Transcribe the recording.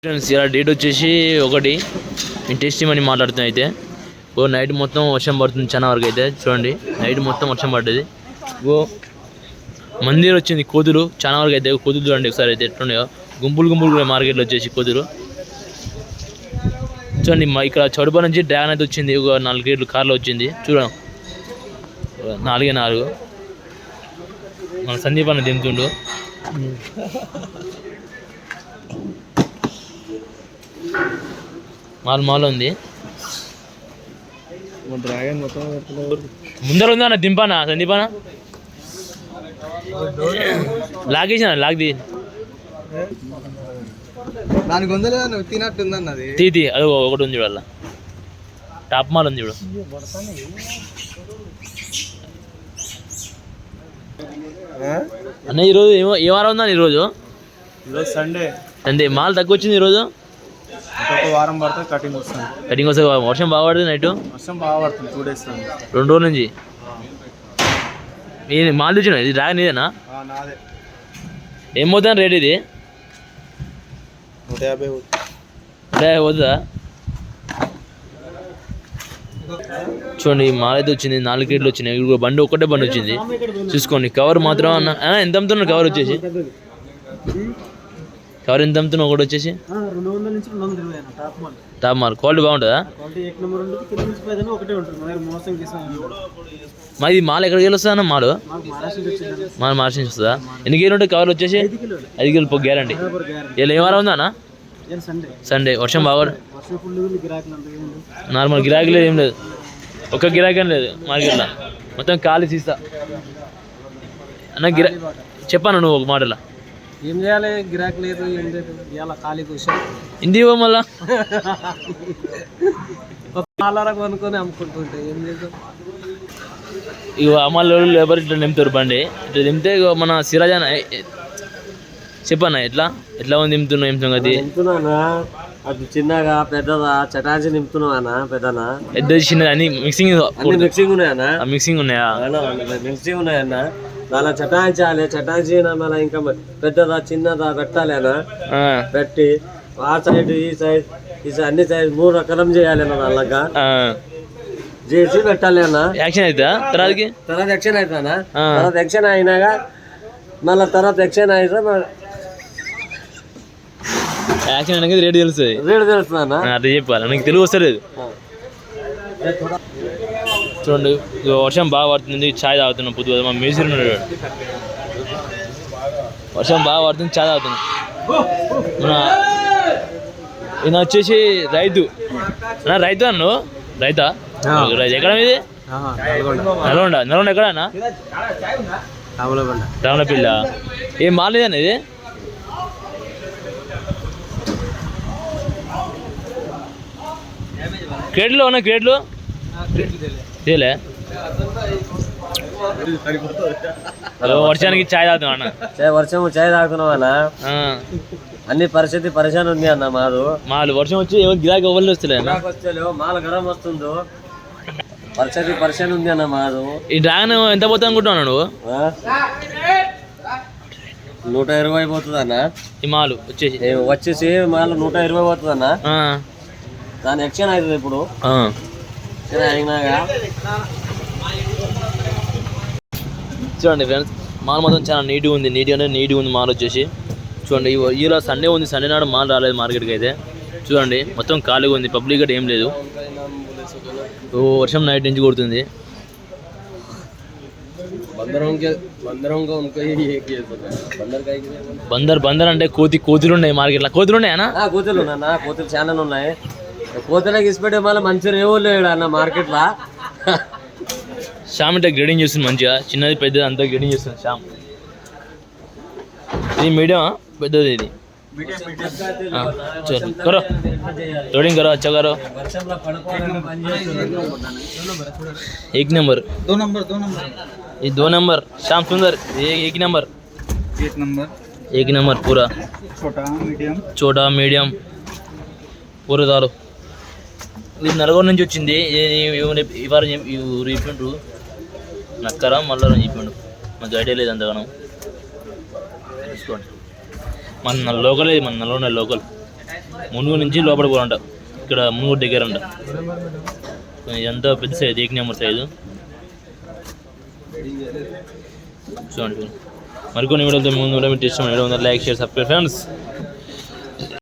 Friends ఇలా date వచ్చేసి 1 నేను టెస్ట్ చేయమని మాట్లాడుతున్నా. అయితే నైట్ మొత్తం వర్షం పడుతుంది చాలా వరకు. అయితే చూడండి నైట్ మొత్తం వర్షం పడ్డది. మందిర్ వచ్చింది కోతులు చాలా వరకు. అయితే కోతులు చూడండి ఒకసారి అయితే ఎట్లున్నాయో గుంపులు కూడా మార్కెట్లో వచ్చేసి కోతులు చూడండి. ఇక్కడ చౌడపా నుంచి డ్రాగన్ అయితే వచ్చింది. ఒక 4 గేట్లు కార్లో వచ్చింది చూడండి. 4 మన సందీప్ అన్న దింపుతుండు. మాల్ ఉంది ముందర ఉందా అన్న దింపానా సందీపానా లాగేసిన లాగ్ తీ అది ఒకటి ఉంది వాళ్ళ టాప్ మాల్ ఉంది చూడు. అన్న ఈరోజు ఏ వారం ఉందా ఈరోజు? సండే మాల్ తక్కువ వచ్చింది ఈరోజు. వారం పడుతుంది కటింగ్ వస్తుంది. వర్షం బాగా పడుతుంది నైట్. వర్షం బాగా పడుతుంది 2 days 2 రోజుల నుంచి. మాల్ తెచ్చిన ఇది డ్రాగన్ ఇదేనా? ఏం పోతాను రేట్ ఇది? 150 పోతుందా? చూడండి మాల్ అయితే వచ్చింది. 4 గేట్లు వచ్చినాయి. బండి ఒక్కటే బండి వచ్చింది చూసుకోండి. కవర్ మాత్రం అన్న ఎంత అమ్ముతున్నారు? కవర్ వచ్చేసి కవర్ ఎంత అమ్ముతున్నావు? ఒకటి వచ్చేసి 200 నుంచి 220 టాప్ మాల్. క్వాలిటీ బాగుంటుందా? మరి ఇది మాల్ ఎక్కడికి వస్తుందా అన్న? మాల్ మహారాష్ట్ర నుంచి వస్తుందా? ఎన్ని గేలు ఉంటాయి కవర్లు వచ్చేసి? 5 గేలు గ్యారంటీ. ఇలా ఏ వారం ఉందా అన్న? సండే. వర్షం బాగా నార్మల్ గిరాకీ లేదు, ఏం లేదు. ఒక్క గిరాకీ లేదు మార్కెట్లో, మొత్తం ఖాళీ సీసా అన్న. చెప్పాను నువ్వు ఒక మాటలా ఏం చేయాలి? గిరాకీ లేదు, ఏం లేదు, ఇవాళ ఖాళీ కూర్చొని హిందీ మళ్ళా కొనుక్కొని అమ్ముకుంటుంటే ఏం లేదు. ఇక అమ్మాయిలు లేబర్ ఇట్లా నింపుతారు బండి. ఇట్లా నింపితే ఇక మన సిరాజ్ అన్న చెప్పన్నా ఎట్లా ఉంది నింపుతున్నావు? ఏం సంగతి? అది చిన్నగా పెద్దదా చటాచి నింపుతున్నావా? పెద్దనా పెద్దది చిన్నది అని మిక్సింగ్ ఉన్నాయన్నా? మిక్సింగ్ ఉన్నాయా? మిక్సింగ్ ఉన్నాయన్న. దాని చటాయించాలి. చటాయించిన మళ్ళీ ఇంకా పెద్దదా చిన్నదా పెట్టాలి అన్న. పెట్టి ఆ సైడ్ ఈ సైడ్ అన్ని సైడ్ 3 రకాలం చేయాలి అన్న. అలాగా చేసి పెట్టాలి అన్న. యాక్షన్ అవుతా తర్వాత యాక్షన్ అవుతానా? తర్వాత యాక్షన్ అయినాక మళ్ళీ తర్వాత యాక్షన్ అయితే యాక్షన్ అనేది రేట్ తెలుస్తుంది. అన్న అదే చెప్పాలి. నీకు తెలుగు వస్తలేదు. చూడండి వర్షం బాగా పడుతుంది. ఛాయ్ తాగుతున్నాం పొద్దుగా. మా మేసిరి ఉన్నాడు. వర్షం బాగా పడుతుంది, ఛాయ్ తాగుతున్నాం. మన ఈయన వచ్చేసి రైతు అన్ను. రైతా? ఎక్కడ ఇది? నల్గొండ ఎక్కడన్నా? రామలపిల్ల. ఏం మాలేదన్న ఇది? క్రేట్లు అన్న? క్రేట్లు చేయలే. వర్షానికి ఛాయ్ తాగుతున్నావు అన్న? ఛాయ్ తాగుతున్నావు అన్న. అన్ని పరిస్థితి పరిశాన్ ఉంది అన్న. మాలు వర్షం వచ్చి గిరాకీ ఎవరు వస్తలే. మాల గరం వస్తుందో పరిస్థితి పరిశాన్ ఉంది అన్న. ఈ డ్రాగన్ ఎంత పోతా అనుకుంటున్నావు నువ్వు? 120 పోతుంది అన్న. ఈ మాలు వచ్చేసి మాలు 120 పోతుంది అన్న. దాని యాక్షన్ అవుతుంది ఇప్పుడు. చూడండి ఫ్రెండ్స్ మాల్ మొత్తం చాలా నీట్గా ఉంది. మాల్ వచ్చేసి చూడండి. ఇలా సండే ఉంది. సండే నాడు మాల్ రాలేదు మార్కెట్కి. అయితే చూడండి మొత్తం ఖాళీగా ఉంది. పబ్లిక్ గట్రా ఏం లేదు. వర్షం నైట్ నుంచి కొడుతుంది. బందర్ అంటే కోతులు ఉన్నాయి మార్కెట్లో. కోతులు ఉన్నాయన్నా? కోతులు చాలా ఉన్నాయి. కోతులకి ఇసిపెట్టే మళ్ళీ మంచిగా ఏవో లేడు అన్న మార్కెట్లో. శ్యామ్ అంటే గ్రేడింగ్ చేస్తుంది మంచిగా. చిన్నది పెద్దది అంతా గ్రేడింగ్ చేస్తుంది శ్యామ్. ఇది మీడియం, పెద్దది ఇది. करो लोडिंग करो अच्छा करो. 1 नंबर 2 नंबर ये 2 नंबर श्याम सुंदर. ये 1 नंबर 1 नंबर पूरा छोटा मीडियम पूरा दारू. ఇది నల్గొండ నుంచి వచ్చింది. ఇవాళ చెప్పిండ్రు నక్కరా మళ్ళీ చెప్పిండు. మాకు ఐడియా లేదు అంతగానం. చూసుకోండి మన లోకల్, మన నల్గొండ లోకల్. మునుగు నుంచి లోపల పోవాలంట, ఇక్కడ మునుగు దగ్గర అంట. ఎంత పెద్ద సైజు, 1 నెంబర్ సైజు చూడండి. మరికొన్ని వీడియోతో ముందు మీరు ఇష్టం video like share subscribe friends.